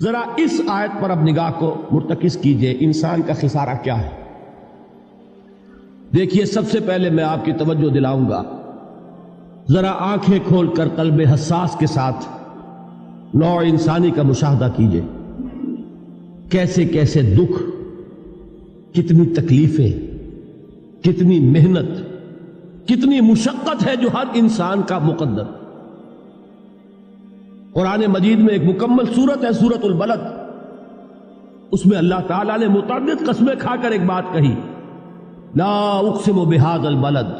ذرا اس آیت پر اب نگاہ کو مرتکز کیجئے، انسان کا خسارہ کیا ہے؟ دیکھیے، سب سے پہلے میں آپ کی توجہ دلاؤں گا، ذرا آنکھیں کھول کر قلب حساس کے ساتھ نوع انسانی کا مشاہدہ کیجئے، کیسے کیسے دکھ، کتنی تکلیفیں، کتنی محنت، کتنی مشقت ہے جو ہر انسان کا مقدر۔ قرآن مجید میں ایک مکمل سورت ہے، سورت البلد، اس میں اللہ تعالیٰ نے متعدد قسمیں کھا کر ایک بات کہی، لا اقسم بہذا البلد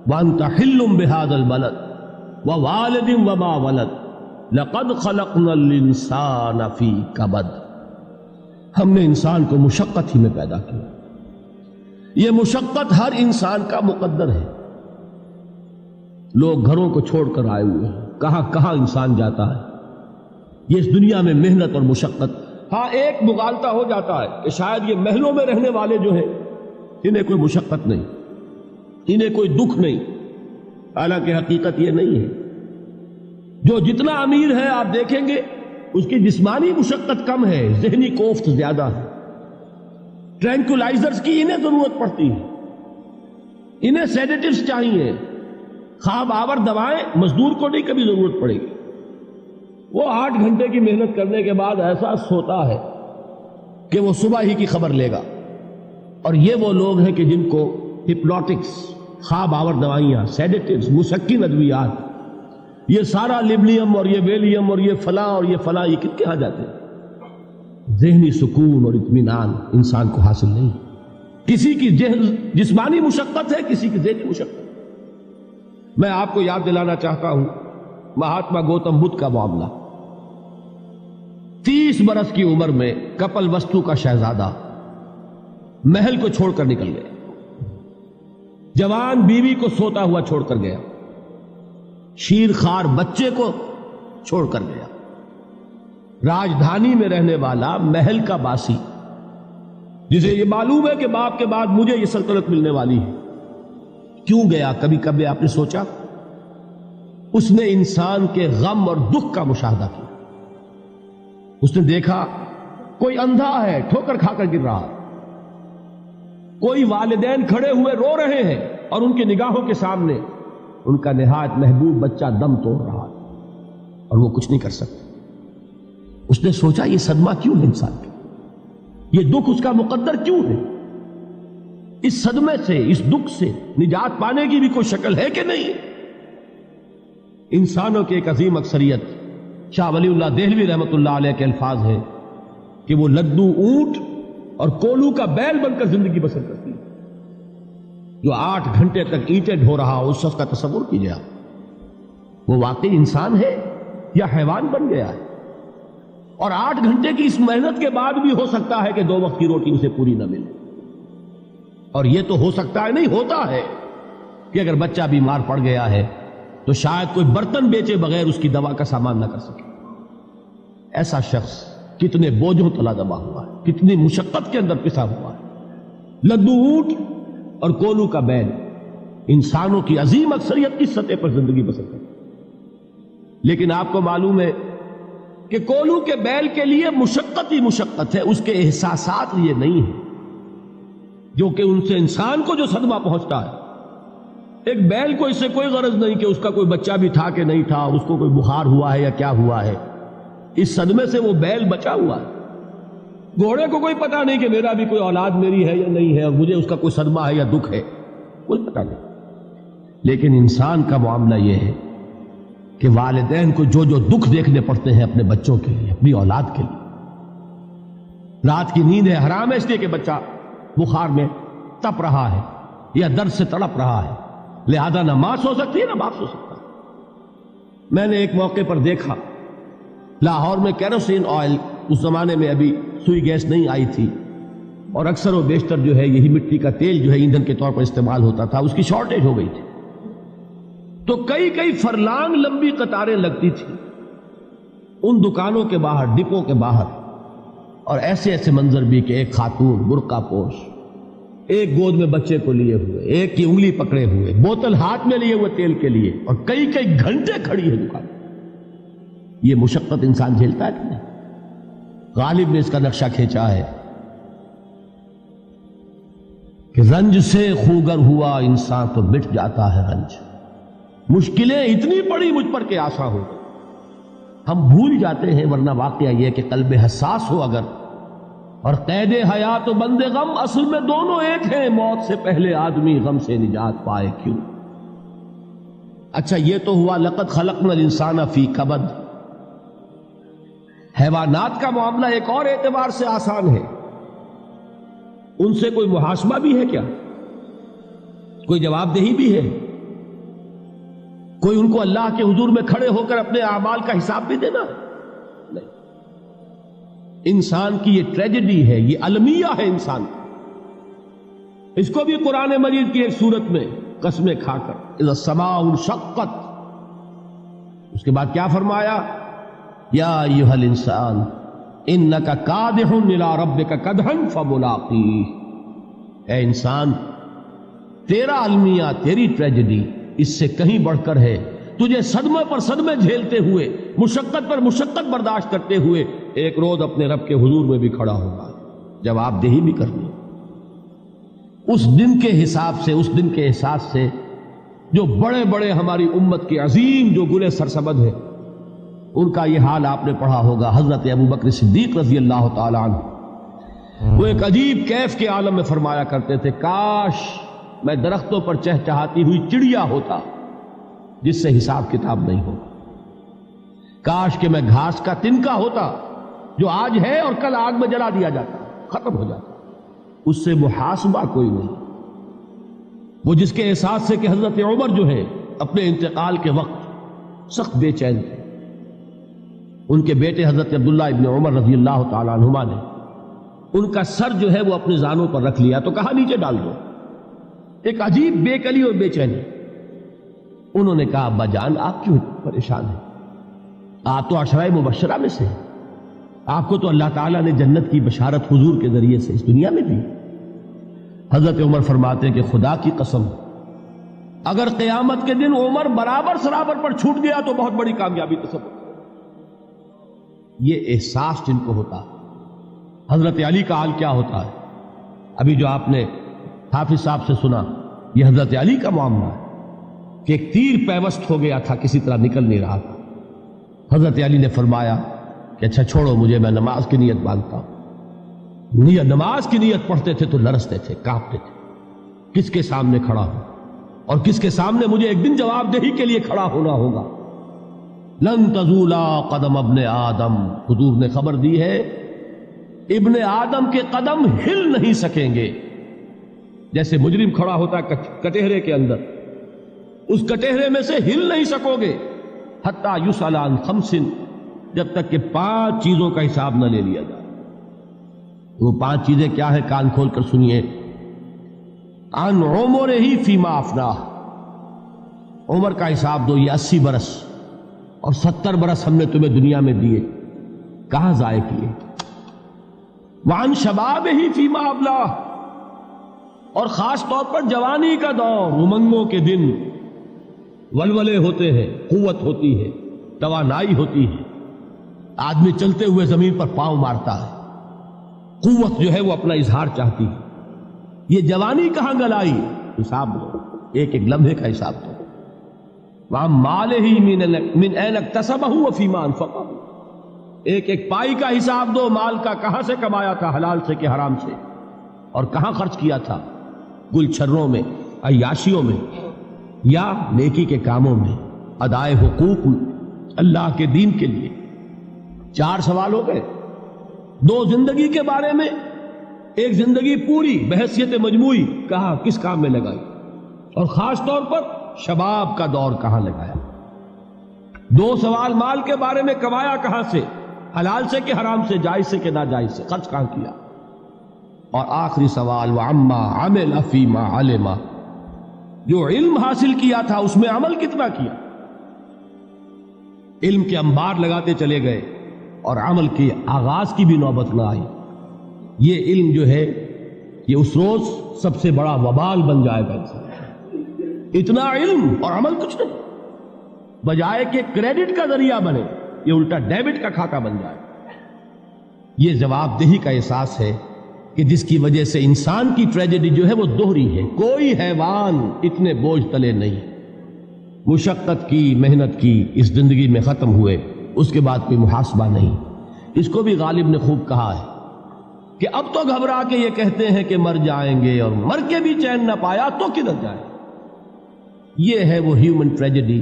وانت حل بہذا البلد ووالد وما ولد لقد خلقنا الانسان فی کبد۔ ہم نے انسان کو مشقت ہی میں پیدا کیا، یہ مشقت ہر انسان کا مقدر ہے۔ لوگ گھروں کو چھوڑ کر آئے ہوئے ہیں، کہاں کہاں انسان جاتا ہے، یہ اس دنیا میں محنت اور مشقت۔ ہاں، ایک مغالطہ ہو جاتا ہے کہ شاید یہ محلوں میں رہنے والے جو ہیں انہیں کوئی مشقت نہیں، انہیں کوئی دکھ نہیں، حالانکہ حقیقت یہ نہیں ہے۔ جو جتنا امیر ہے آپ دیکھیں گے اس کی جسمانی مشقت کم ہے، ذہنی کوفت زیادہ ہے۔ ٹرینکولائزرز کی انہیں ضرورت پڑتی ہے، انہیں سیڈیٹیوز چاہیے، خواب آور دوائیں مزدور کو نہیں کبھی ضرورت پڑے گی۔ وہ 8 گھنٹے کی محنت کرنے کے بعد احساس ہوتا ہے کہ وہ صبح ہی کی خبر لے گا۔ اور یہ وہ لوگ ہیں کہ جن کو ہپنوٹکس، خواب آور دوائیاں، سیڈیٹیوز، مسکن ادویات، یہ سارا لیبلیم اور یہ ویلیم اور یہ فلاں اور یہ فلاں، یہ کت کے ہاں جاتے ہیں؟ ذہنی سکون اور اطمینان انسان کو حاصل نہیں۔ کسی کی جسمانی مشقت ہے، کسی کی ذہنی مشقت۔ میں آپ کو یاد دلانا چاہتا ہوں مہاتما گوتم بدھ کا معاملہ۔ 30 برس کی عمر میں کپل وستو کا شہزادہ محل کو چھوڑ کر نکل گیا، جوان بیوی کو سوتا ہوا چھوڑ کر گیا، شیر خوار بچے کو چھوڑ کر گیا۔ راجدھانی میں رہنے والا محل کا باسی، جسے یہ معلوم ہے کہ باپ کے بعد مجھے یہ سلطنت ملنے والی ہے، کیوں گیا؟ کبھی کبھی آپ نے سوچا؟ اس نے انسان کے غم اور دکھ کا مشاہدہ کیا۔ اس نے دیکھا کوئی اندھا ہے، ٹھوکر کھا کر گر رہا ہے، کوئی والدین کھڑے ہوئے رو رہے ہیں اور ان کی نگاہوں کے سامنے ان کا نہایت محبوب بچہ دم توڑ رہا ہے اور وہ کچھ نہیں کر سکتا۔ اس نے سوچا یہ صدمہ کیوں ہے انسان کا، یہ دکھ اس کا مقدر کیوں ہے؟ اس صدمے سے، اس دکھ سے نجات پانے کی بھی کوئی شکل ہے کہ نہیں؟ انسانوں کی ایک عظیم اکثریت، شاہ ولی اللہ دہلوی رحمۃ اللہ علیہ کے الفاظ ہیں کہ وہ لدو اونٹ اور کولو کا بیل بن کر زندگی بسر کرتی ہے۔ جو 8 گھنٹے تک اینٹیں ڈھو رہا ہو، اس شخص کا تصور کیجیے آپ، وہ واقعی انسان ہے یا حیوان بن گیا ہے؟ اور 8 گھنٹے کی اس محنت کے بعد بھی ہو سکتا ہے کہ 2 وقت کی روٹی اسے پوری نہ ملے۔ اور یہ تو ہو سکتا ہے، نہیں ہوتا ہے، کہ اگر بچہ بیمار پڑ گیا ہے تو شاید کوئی برتن بیچے بغیر اس کی دوا کا سامان نہ کر سکے۔ ایسا شخص کتنے بوجھوں تلا دبا ہوا ہے، کتنی مشقت کے اندر پسا ہوا ہے۔ لدو اونٹ اور کولو کا بیل، انسانوں کی عظیم اکثریت اس سطح پر زندگی بسر کرتی ہے۔ لیکن آپ کو معلوم ہے کہ کولو کے بیل کے لیے مشقت ہی مشقت ہے، اس کے احساسات یہ نہیں ہیں جو کہ ان سے انسان کو جو صدمہ پہنچتا ہے۔ ایک بیل کو اس سے کوئی غرض نہیں کہ اس کا کوئی بچہ بھی تھا کہ نہیں تھا، اس کو کوئی بخار ہوا ہے یا کیا ہوا ہے، اس صدمے سے وہ بیل بچا ہوا ہے۔ گھوڑے کو کوئی پتہ نہیں کہ میرا بھی کوئی اولاد میری ہے یا نہیں ہے، اور مجھے اس کا کوئی صدمہ ہے یا دکھ ہے، کوئی پتہ نہیں۔ لیکن انسان کا معاملہ یہ ہے کہ والدین کو جو جو دکھ دیکھنے پڑتے ہیں اپنے بچوں کے لیے، اپنی اولاد کے لیے۔ رات کی نیند ہے حرام ہے اس لیے کہ بچہ بخار میں تپ رہا ہے یا درد سے تڑپ رہا ہے، لہذا نہ ماں سو سکتی ہے نہ باپ سو سکتا۔ میں نے ایک موقع پر دیکھا، لاہور میں کیروسین آئل، اس زمانے میں ابھی سوئی گیس نہیں آئی تھی، اور اکثر و بیشتر جو ہے یہی مٹی کا تیل جو ہے ایندھن کے طور پر استعمال ہوتا تھا، اس کی شارٹیج ہو گئی تھی۔ تو کئی فرلانگ لمبی قطاریں لگتی تھی ان دکانوں کے باہر، ڈپو کے باہر، اور ایسے منظر بھی کہ ایک خاتون برقع پوش، ایک گود میں بچے کو لیے ہوئے، ایک کی انگلی پکڑے ہوئے، بوتل ہاتھ میں لیے ہوئے تیل کے لیے، اور کئی گھنٹے کھڑی ہے دکان۔ یہ مشقت انسان جھیلتا ہے کہ نہیں؟ غالب نے اس کا نقشہ کھینچا ہے کہ رنج سے خوگر ہوا انسان تو مٹ جاتا ہے رنج. مشکلیں اتنی پڑی مجھ پر کہ آسان ہو گئی. ہم بھول جاتے ہیں، ورنہ واقعہ یہ کہ قلب حساس ہو اگر، اور قید حیات و بند غم اصل میں دونوں ایک ہیں. موت سے پہلے آدمی غم سے نجات پائے کیوں؟ اچھا یہ تو ہوا لقد خلقنا الانسان فی کبد. حیوانات کا معاملہ ایک اور اعتبار سے آسان ہے. ان سے کوئی محاسبہ بھی ہے کیا؟ کوئی جواب دہی بھی ہے؟ کوئی ان کو اللہ کے حضور میں کھڑے ہو کر اپنے اعمال کا حساب بھی دینا؟ نہیں. انسان کی یہ ٹریجڈی ہے، یہ المیہ ہے انسان. اس کو بھی قرآن مجید کی ایک سورت میں قسمیں کھا کر اذا السماء انشقت، اس کے بعد کیا فرمایا؟ یا ایھا الانسان انک کادح الی ربک کدحا فملاقیہ. اے انسان، تیرا المیہ، تیری ٹریجڈی اس سے کہیں بڑھ کر ہے. تجھے صدمے پر صدمے جھیلتے ہوئے، مشقت پر مشقت برداشت کرتے ہوئے ایک روز اپنے رب کے حضور میں بھی کھڑا ہوگا، جواب دہی بھی کرنی. اس دن کے حساب سے، اس دن کے احساس سے جو بڑے بڑے ہماری امت کے عظیم جو گلے سرسبد ہیں، ان کا یہ حال آپ نے پڑھا ہوگا. حضرت ابوبکر صدیق رضی اللہ تعالی عنہ وہ ایک عجیب کیف کے عالم میں فرمایا کرتے تھے، کاش میں درختوں پر چہچہاتی ہوئی چڑیا ہوتا جس سے حساب کتاب نہیں ہوگا. کاش کہ میں گھاس کا تنکا ہوتا جو آج ہے اور کل آگ میں جلا دیا جاتا، ختم ہو جاتا، اس سے محاسبہ کوئی نہیں. وہ جس کے احساس سے کہ حضرت عمر جو ہے اپنے انتقال کے وقت سخت بے چین تھے. ان کے بیٹے حضرت عبداللہ ابن عمر رضی اللہ تعالیٰ عنہما نے ان کا سر جو ہے وہ اپنے زانوں پر رکھ لیا تو کہا نیچے ڈال دو. ایک عجیب بے کلی اور بے چینی. انہوں نے کہا ابا جان آپ کیوں پریشان ہیں؟ آپ تو عشرہ مبشرہ میں سے، آپ کو تو اللہ تعالیٰ نے جنت کی بشارت حضور کے ذریعے سے اس دنیا میں دی. حضرت عمر فرماتے ہیں کہ خدا کی قسم اگر قیامت کے دن عمر برابر سرابر پر چھوٹ گیا تو بہت بڑی کامیابی تصور. یہ احساس جن کو ہوتا، حضرت علی کا حال کیا ہوتا ہے؟ ابھی جو آپ نے حافظ صاحب سے سنا، یہ حضرت علی کا معاملہ ہے کہ ایک تیر پیوست ہو گیا تھا، کسی طرح نکل نہیں رہا تھا. حضرت علی نے فرمایا کہ اچھا چھوڑو مجھے، میں نماز کی نیت باندھتا ہوں. نماز کی نیت پڑھتے تھے تو لرزتے تھے، کانپتے تھے. کس کے سامنے کھڑا ہوں اور کس کے سامنے مجھے ایک دن جواب دہی کے لیے کھڑا ہونا ہوگا. لن تزولا قدم ابن آدم، حضور نے خبر دی ہے ابن آدم کے قدم ہل نہیں سکیں گے. جیسے مجرم کھڑا ہوتا ہے کٹہرے کے اندر، اس کٹہرے میں سے ہل نہیں سکو گے حتی یسأل عن خمس، جب تک کہ 5 چیزوں کا حساب نہ لے لیا جائے. وہ 5 چیزیں کیا ہے؟ کان کھول کر سنیے. عن عمرہ فیما افناہ، عمر کا حساب دو. یہ 80 برس اور 70 برس ہم نے تمہیں دنیا میں دیے، کہاں ضائع کیے؟ وعن شبابہ فیما ابلاہ، اور خاص طور پر جوانی کا دور، امنگوں کے دن، ولولے ہوتے ہیں، قوت ہوتی ہے، توانائی ہوتی ہے، آدمی چلتے ہوئے زمین پر پاؤں مارتا ہے، قوت جو ہے وہ اپنا اظہار چاہتی ہے. یہ جوانی کہاں گلائی؟ حساب دو، ایک ایک لمحے کا حساب دو. وَعَن مَالِهِ مِنْ أَيْنَ اكْتَسَبَهُ وَفِيمَا أَنْفَقَهُ، ایک ایک پائی کا حساب دو. مال کا کہاں سے کمایا تھا، حلال سے کہ حرام سے، اور کہاں خرچ کیا تھا، گل چھروں میں، عیاشیوں میں، یا نیکی کے کاموں میں، ادائے حقوق اللہ کے دین کے لیے. 4 سوال ہو گئے. 2 زندگی کے بارے میں، ایک زندگی پوری بحیثیت مجموعی کہاں کس کام میں لگائی، اور خاص طور پر شباب کا دور کہاں لگایا. 2 سوال مال کے بارے میں، کمایا کہاں سے، حلال سے کہ حرام سے، جائز سے کہ ناجائز سے، خرچ کہاں کیا. اور آخری سوال وعما عمل فیما علم، جو علم حاصل کیا تھا اس میں عمل کتنا کیا. علم کے انبار لگاتے چلے گئے اور عمل کے آغاز کی بھی نوبت نہ آئی. یہ علم جو ہے یہ اس روز سب سے بڑا وبال بن جائے گا. اتنا علم اور عمل کچھ نہیں، بجائے کہ کریڈٹ کا ذریعہ بنے یہ الٹا ڈیبٹ کا کھاتہ بن جائے. یہ جواب دہی کا احساس ہے کہ جس کی وجہ سے انسان کی ٹریجڈی جو ہے وہ دوہری ہے. کوئی حیوان اتنے بوجھ تلے نہیں. مشقت کی، محنت کی، اس زندگی میں ختم ہوئے، اس کے بعد کوئی محاسبہ نہیں. اس کو بھی غالب نے خوب کہا ہے کہ اب تو گھبرا کے یہ کہتے ہیں کہ مر جائیں گے، اور مر کے بھی چین نہ پایا تو کدھر جائے. یہ ہے وہ ہیومن ٹریجڈی